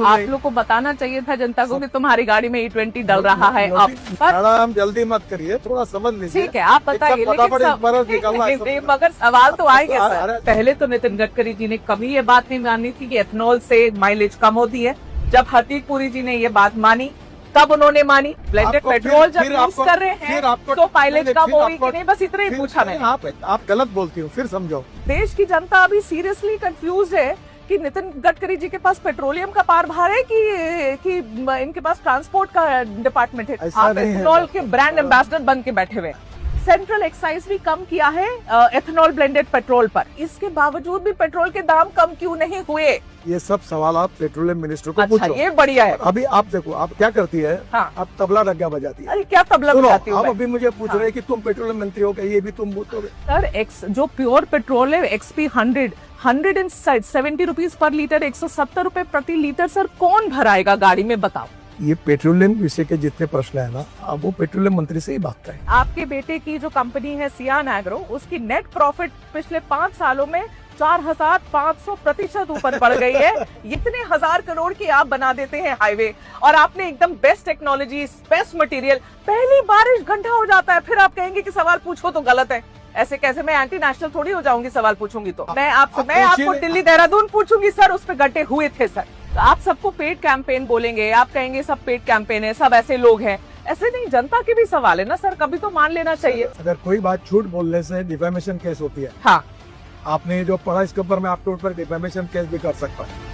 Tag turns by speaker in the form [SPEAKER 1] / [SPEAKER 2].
[SPEAKER 1] आप लोग को बताना चाहिए था जनता को कि तुम्हारी गाड़ी में E20 डल रहा है अब।
[SPEAKER 2] मैडम जल्दी मत करिए, थोड़ा समझ लीजिए।
[SPEAKER 1] ठीक है, आप बताइए, लेकिन मगर सवाल तो आएंगे सर। पहले तो नितिन गडकरी जी ने कभी ये बात नहीं मानी थी कि एथेनॉल से माइलेज कम होती है। जब हरदीप पुरी जी ने ये बात मानी तब उन्होंने मानी। ब्लेंडेड पेट्रोल जब यूज कर रहे हैं तो माइलेज कम होगी कि नहीं, बस इतना ही पूछा मैंने।
[SPEAKER 2] आप गलत बोलती हो, फिर समझो।
[SPEAKER 1] देश की जनता अभी सीरियसली कंफ्यूज है कि नितिन गडकरी जी के पास पेट्रोलियम का कारभार है कि इनके पास ट्रांसपोर्ट का डिपार्टमेंट है। आप एथेनॉल के ब्रांड एम्बेसडर बन के बैठे हुए। सेंट्रल एक्साइज भी कम किया है एथेनॉल ब्लेंडेड पेट्रोल पर, इसके बावजूद भी पेट्रोल के दाम कम क्यों नहीं हुए?
[SPEAKER 2] ये सब सवाल आप पेट्रोलियम मिनिस्टर को पूछो।
[SPEAKER 1] ये बढ़िया है।
[SPEAKER 2] अभी आप देखो, आप क्या करती है?
[SPEAKER 1] हाँ।
[SPEAKER 2] आप तबला रग्गा बजाती है।
[SPEAKER 1] अरे क्या तबला बजाती हो?
[SPEAKER 2] आप अभी मुझे पूछ रहे हैं कि तुम पेट्रोलियम मंत्री हो, ये भी तुम बोलोगे?
[SPEAKER 1] सर जो प्योर पेट्रोल है XP 170 रुपीज पर लीटर, 170 रुपए प्रति लीटर, सर कौन भराएगा गाड़ी में, बताओ?
[SPEAKER 2] ये पेट्रोलियम विषय के जितने प्रश्न है ना, अब वो पेट्रोलियम मंत्री से ही बात करें।
[SPEAKER 1] आपके बेटे की जो कंपनी है सियान एग्रो, उसकी नेट प्रॉफिट पिछले 5 सालों में 4500% ऊपर बढ़ गई है। इतने 1000 करोड़ की आप बना देते हैं हाईवे, और आपने एकदम बेस्ट टेक्नोलॉजी, बेस्ट मटेरियल, पहली बारिश घंटा हो जाता है, फिर आप कहेंगे कि सवाल पूछो तो गलत है। ऐसे कैसे? मैं एंटी नेशनल थोड़ी हो जाऊंगी सवाल पूछूंगी तो। मैं आपको दिल्ली देहरादून पूछूंगी सर, उस पे गड्ढे हुए थे सर। तो आप सबको पेड कैंपेन बोलेंगे, आप कहेंगे सब पेड कैंपेन है, सब ऐसे लोग हैं। ऐसे नहीं, जनता के भी सवाल है ना सर, कभी तो मान लेना चाहिए।
[SPEAKER 2] अगर कोई बात झूठ बोलने से डिफेमेशन केस होती है।
[SPEAKER 1] हाँ,
[SPEAKER 2] आपने जो पढ़ा इसके ऊपर मैं आपके ऊपर डिफेमेशन केस भी कर सकता हूँ।